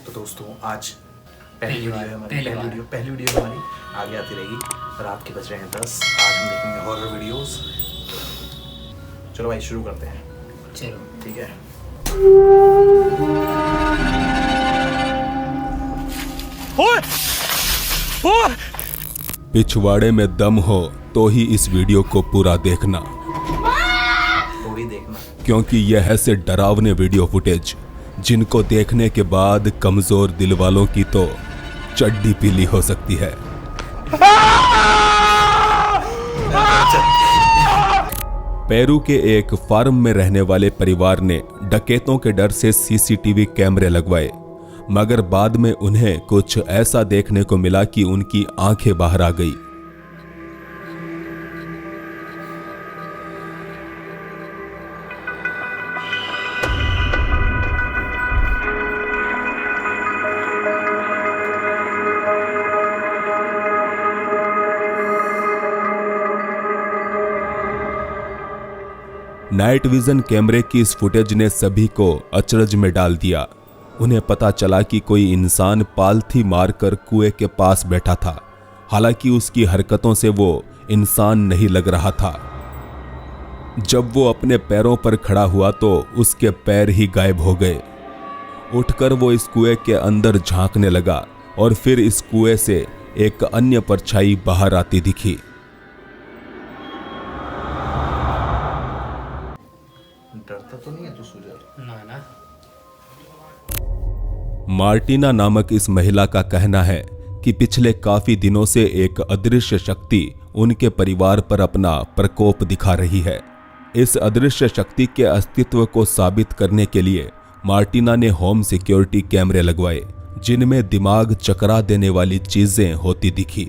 तो दोस्तों आज पहली वीडियो हमारी आगे आती रहेगी। रात के बज रहे हैं 10। आज हम देखेंगे हॉरर वीडियोस। चलो भाई शुरू करते हैं। चलो ठीक है। पिछवाड़े में दम हो तो ही इस वीडियो को पूरा देखना, क्योंकि यह ऐसे डरावने वीडियो फुटेज जिनको देखने के बाद कमजोर दिल वालों की तो चड्डी पीली हो सकती है। पेरू के एक फार्म में रहने वाले परिवार ने डकैतों के डर से सीसीटीवी कैमरे लगवाए, मगर बाद में उन्हें कुछ ऐसा देखने को मिला कि उनकी आंखें बाहर आ गई। नाइट विजन कैमरे की इस फुटेज ने सभी को अचरज में डाल दिया। उन्हें पता चला कि कोई इंसान पालथी मारकर कुएं के पास बैठा था। हालांकि उसकी हरकतों से वो इंसान नहीं लग रहा था। जब वो अपने पैरों पर खड़ा हुआ तो उसके पैर ही गायब हो गए। उठकर वो इस कुएं के अंदर झांकने लगा और फिर इस कुएं से एक अन्य परछाई बाहर आती दिखी। डरता तो नहीं है तू सूरज? ना। मार्टिना नामक इस महिला का कहना है कि पिछले काफी दिनों से एक अदृश्य शक्ति उनके परिवार पर अपना प्रकोप दिखा रही है। इस अदृश्य शक्ति के अस्तित्व को साबित करने के लिए मार्टिना ने होम सिक्योरिटी कैमरे लगवाए, जिनमें दिमाग चकरा देने वाली चीजें होती दिखी।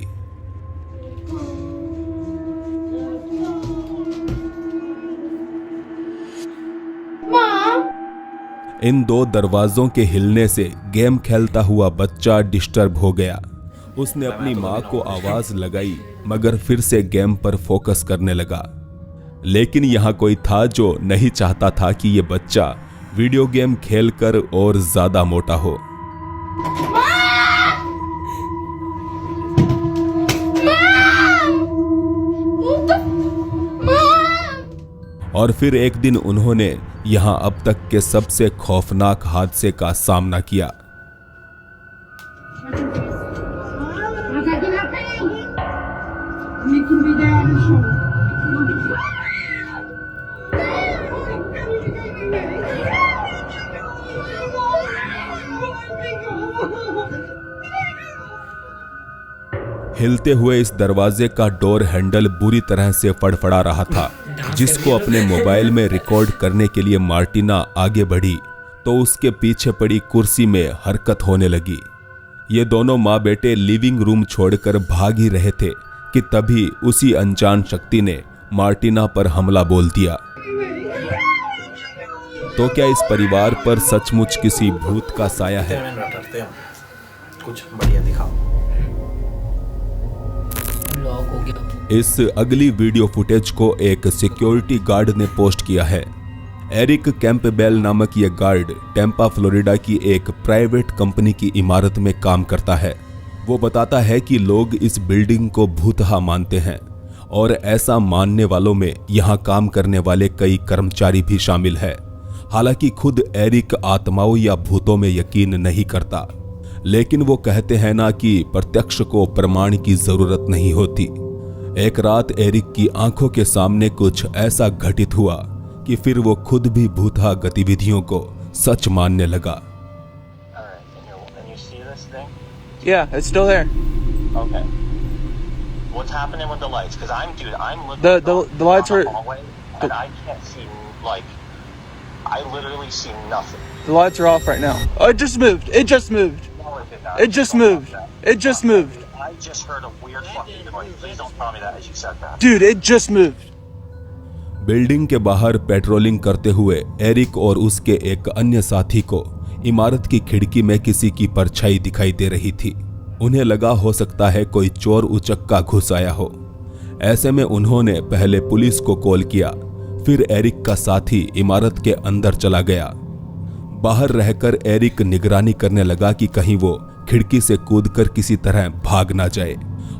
इन दो दरवाजों के हिलने से गेम खेलता हुआ बच्चा डिस्टर्ब हो गया। उसने अपनी मां को आवाज लगाई, मगर फिर से गेम पर फोकस करने लगा। लेकिन यहाँ कोई था जो नहीं चाहता था कि ये बच्चा वीडियो गेम खेलकर और ज्यादा मोटा हो। और फिर एक दिन उन्होंने यहां अब तक के सबसे खौफनाक हादसे का सामना किया। हिलते हुए इस दरवाजे का डोर हैंडल बुरी तरह से फड़फड़ा रहा था, जिसको अपने मोबाइल में रिकॉर्ड करने के लिए मार्टिना आगे बढ़ी तो उसके पीछे पड़ी कुर्सी में हरकत होने लगी। ये दोनों माँ बेटे लिविंग रूम छोड़कर भाग ही रहे थे कि तभी उसी अनजान शक्ति ने मार्टिना पर हमला बोल दिया। तो क्या इस परिवार पर सचमुच किसी भूत का साया है? कुछ बढ़िया दिखाओ। इस अगली वीडियो फुटेज को एक सिक्योरिटी गार्ड ने पोस्ट किया है। एरिक कैंपबेल नामक यह गार्ड टेम्पा फ्लोरिडा की एक प्राइवेट कंपनी की इमारत में काम करता है। वो बताता है कि लोग इस बिल्डिंग को भूतहा मानते हैं और ऐसा मानने वालों में यहाँ काम करने वाले कई कर्मचारी भी शामिल है। हालांकि खुद एरिक आत्माओं या भूतों में यकीन नहीं करता, लेकिन वो कहते हैं ना कि प्रत्यक्ष को प्रमाण की जरूरत नहीं होती। एक रात एरिक की आंखों के सामने कुछ ऐसा घटित हुआ कि फिर वो खुद भी भूतहा गतिविधियों को सच मानने लगा। Yeah, it's still there. Okay. What's happening with the lights? Because I'm looking the lights were and I can't see, like, I literally see nothing. the lights are off right now. Oh, it just moved. It just moved. No, it did not. It just moved. It just moved. I just heard a weird fucking noise. Please don't tell me that as you said that. Dude, it just moved. Building के बाहर patrolling करते हुए Eric और उसके एक अन्य साथी को इमारत की खिड़की में किसी की परछाई दिखाई दे रही थी। उन्हें लगा हो सकता है कोई चोर उचक्का घुस आया हो। ऐसे में उन्होंने पहले पुलिस को कॉल किया, फिर एरिक का साथी इमारत के अंदर चला गया। बाहर रहकर एरिक निगरानी करने लगा कि कहीं वो खिड़की से कूदकर किसी तरह भाग ना जाए,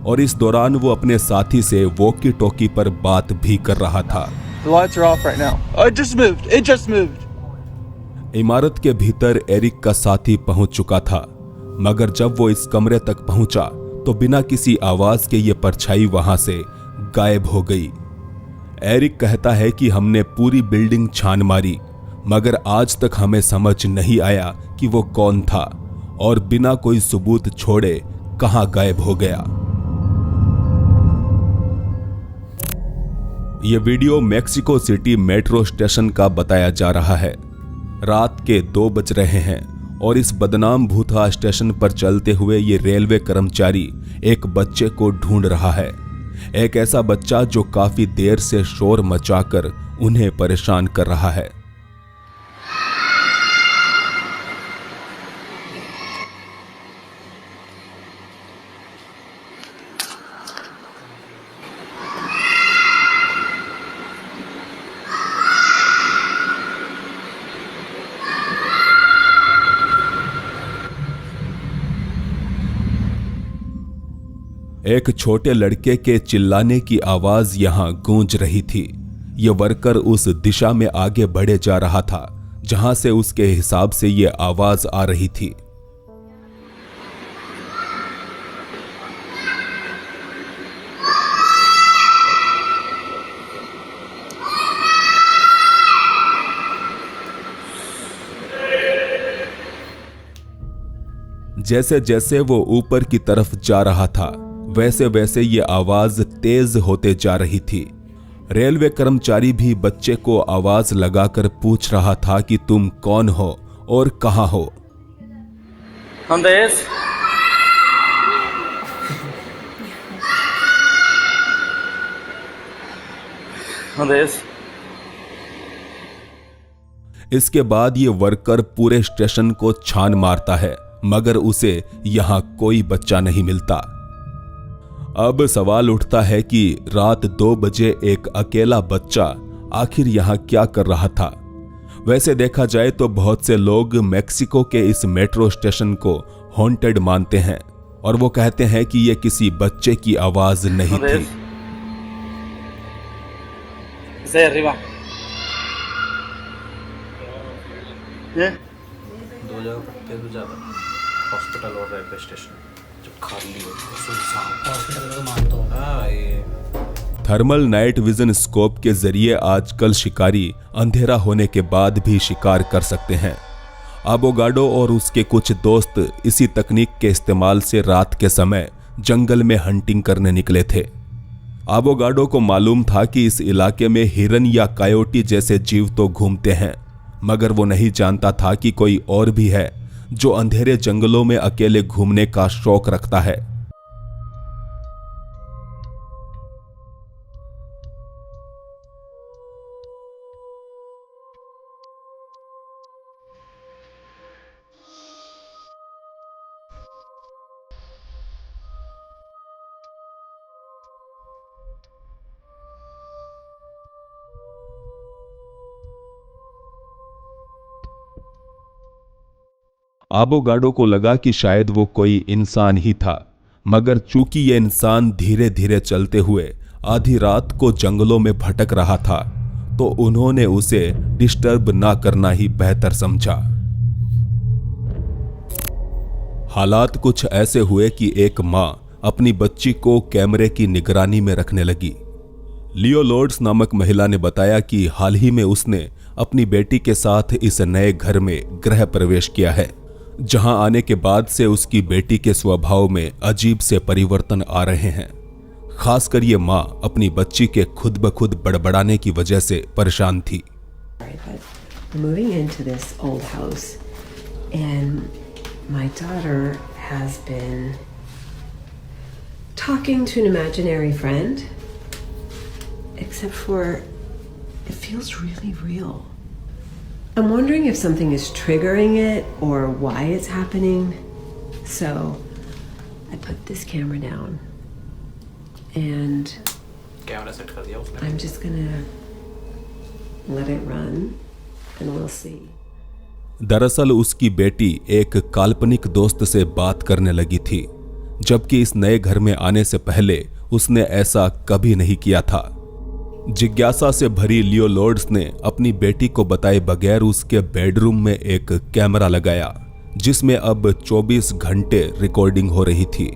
और इस दौरान वो अपने साथी से वॉकी टॉकी पर बात भी कर रहा था। The lights are off right now. Oh, it just moved. It just moved. इमारत के भीतर एरिक का साथी पहुंच चुका था, मगर जब वो इस कमरे तक पहुंचा तो बिना किसी आवाज के ये परछाई वहां से गायब हो गई। एरिक कहता है कि हमने पूरी बिल्डिंग छान मारी, मगर आज तक हमें समझ नहीं आया कि वो कौन था और बिना कोई सबूत छोड़े कहां गायब हो गया। ये video Mexico city metro station का बताया जा रहा है। रात के 2 बज रहे हैं और इस बदनाम भूथा स्टेशन पर चलते हुए ये रेलवे कर्मचारी एक बच्चे को ढूंढ रहा है। एक ऐसा बच्चा जो काफी देर से शोर मचाकर उन्हें परेशान कर रहा है। एक छोटे लड़के के चिल्लाने की आवाज यहां गूंज रही थी। यह वर्कर उस दिशा में आगे बढ़े जा रहा था जहां से उसके हिसाब से यह आवाज आ रही थी। जैसे जैसे वो ऊपर की तरफ जा रहा था वैसे वैसे ये आवाज तेज होते जा रही थी। रेलवे कर्मचारी भी बच्चे को आवाज लगाकर पूछ रहा था कि तुम कौन हो और कहां हो। इसके बाद ये वर्कर पूरे स्टेशन को छान मारता है, मगर उसे यहां कोई बच्चा नहीं मिलता। अब सवाल उठता है कि रात 2 बजे एक अकेला बच्चा आखिर यहां क्या कर रहा था। वैसे देखा जाए तो बहुत से लोग मेक्सिको के इस मेट्रो स्टेशन को हॉन्टेड मानते हैं और वो कहते हैं कि यह किसी बच्चे की आवाज नहीं थी। दो जगह पड़ते हैं, हॉस्पिटल और रेलवे स्टेशन जो खाली हो, हॉस्पिटल को मानता हूं। थर्मल नाइट विजन स्कोप के जरिए आजकल शिकारी अंधेरा होने के बाद भी शिकार कर सकते हैं। अबोगाडो और उसके कुछ दोस्त इसी तकनीक के इस्तेमाल से रात के समय जंगल में हंटिंग करने निकले थे। अबोगाडो को मालूम था कि इस इलाके में हिरन या कायोटी जैसे जीव तो घूमते हैं, मगर वो नहीं जानता था कि कोई और भी है जो अंधेरे जंगलों में अकेले घूमने का शौक रखता है। आबोगाडो को लगा कि शायद वो कोई इंसान ही था, मगर चूंकि यह इंसान धीरे धीरे चलते हुए आधी रात को जंगलों में भटक रहा था तो उन्होंने उसे डिस्टर्ब ना करना ही बेहतर समझा। हालात कुछ ऐसे हुए कि एक मां अपनी बच्ची को कैमरे की निगरानी में रखने लगी। लियो लोर्ड्स नामक महिला ने बताया कि हाल ही में उसने अपनी बेटी के साथ इस नए घर में गृह प्रवेश किया है, जहां आने के बाद से उसकी बेटी के स्वभाव में अजीब से परिवर्तन आ रहे हैं। खासकर ये मां अपनी बच्ची के खुद ब खुद बड़बड़ाने की वजह से परेशान थी। Moving into this old house and my daughter has been talking to an imaginary friend, except for it feels really real. I'm wondering if something is triggering it or why it's happening. So I put this camera down and camera set कर दिया उसने। I'm just gonna let it run and we'll see. दरअसल उसकी बेटी एक काल्पनिक दोस्त से बात करने लगी थी, जबकि इस नए घर में आने से पहले उसने ऐसा कभी नहीं किया था। जिज्ञासा से भरी लियो लॉर्ड्स ने अपनी बेटी को बताए बगैर उसके बेडरूम में एक कैमरा लगाया, जिसमें अब 24 घंटे रिकॉर्डिंग हो रही थी।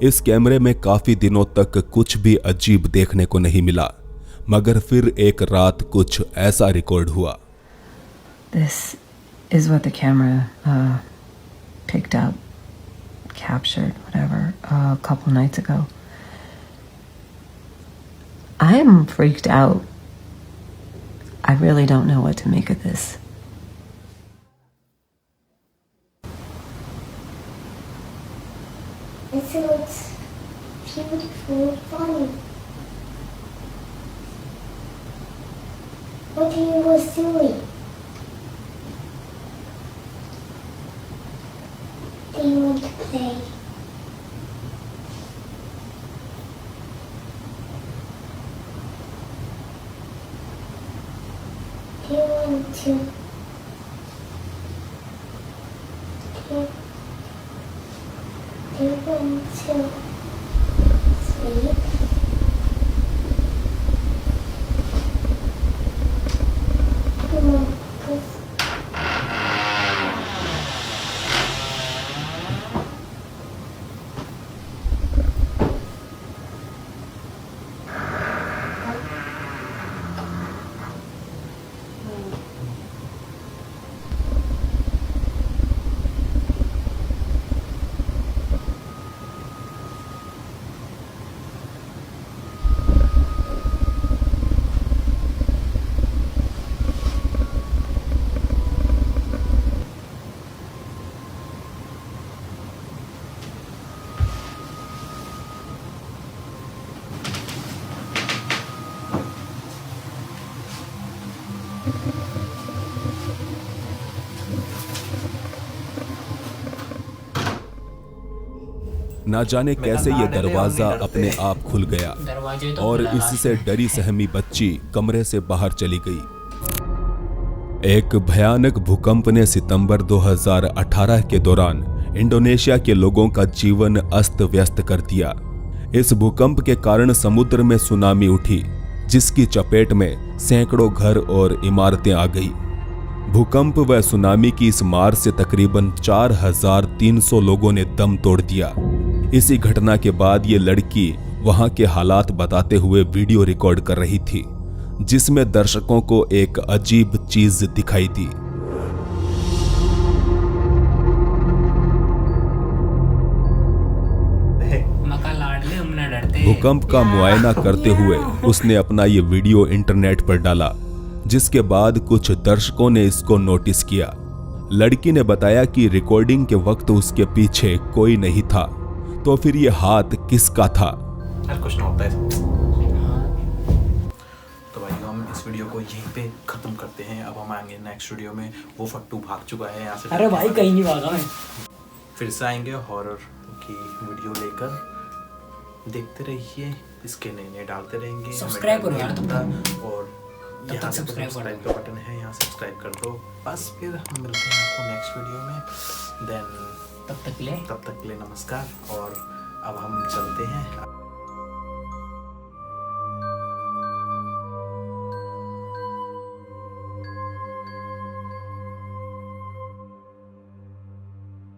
इस कैमरे में काफी दिनों तक कुछ भी अजीब देखने को नहीं मिला, मगर फिर एक रात कुछ ऐसा रिकॉर्ड हुआ। This is what the camera picked up, captured, whatever, a couple nights ago. I am freaked out. I really don't know what to make of this. It looks beautiful and funny. What are you guys doing? Do you want to play? Do you want to? Do you want to sleep? Come on, please. ना जाने कैसे ये दरवाजा अपने आप खुल गया दरवाजे तो और खुला इससे डरी सहमी बच्ची कमरे से बाहर चली गई। एक भयानक भूकंप ने सितंबर 2018 के दौरान इंडोनेशिया के लोगों का जीवन अस्त व्यस्त कर दिया। इस भूकंप के कारण समुद्र में सुनामी उठी, जिसकी चपेट में सैकड़ों घर और इमारतें आ गई। भूकंप व सुनामी की इस मार से तकरीबन 4,300 लोगों ने दम तोड़ दिया। इसी घटना के बाद ये लड़की वहां के हालात बताते हुए वीडियो रिकॉर्ड कर रही थी, जिसमें दर्शकों को एक अजीब चीज दिखाई दी। भूकंप का मुआयना करते हुए उसने अपना ये वीडियो इंटरनेट पर डाला, जिसके बाद कुछ दर्शकों ने इसको नोटिस किया। लड़की ने बताया कि रिकॉर्डिंग के वक्त उसके पीछे कोई नहीं था, तो फिर ये हाथ किसका था? यार कुछ ना होता है। तो भाई हम इस वीडियो को यहीं पे खत्म करते हैं। अब हम आएंगे नेक्स्ट वीडियो में। वो फट्टू भाग चुका है यहाँ से। अरे भाई कहीं नहीं भागा मैं। फिर से आएंगे हॉरर की वीडियो लेकर। देखते रहिए, इसके नए नए डालते रहेंगे। सब्सक्राइब करो यार तुम। और यहाँ से सब्सक्राइब का बटन है, यहाँ सब्सक्राइब कर दो। बस फिर हम मिलते हैं आपको नेक्स्ट वीडियो में। देन तब तक के लिए नमस्कार। और अब हम चलते हैं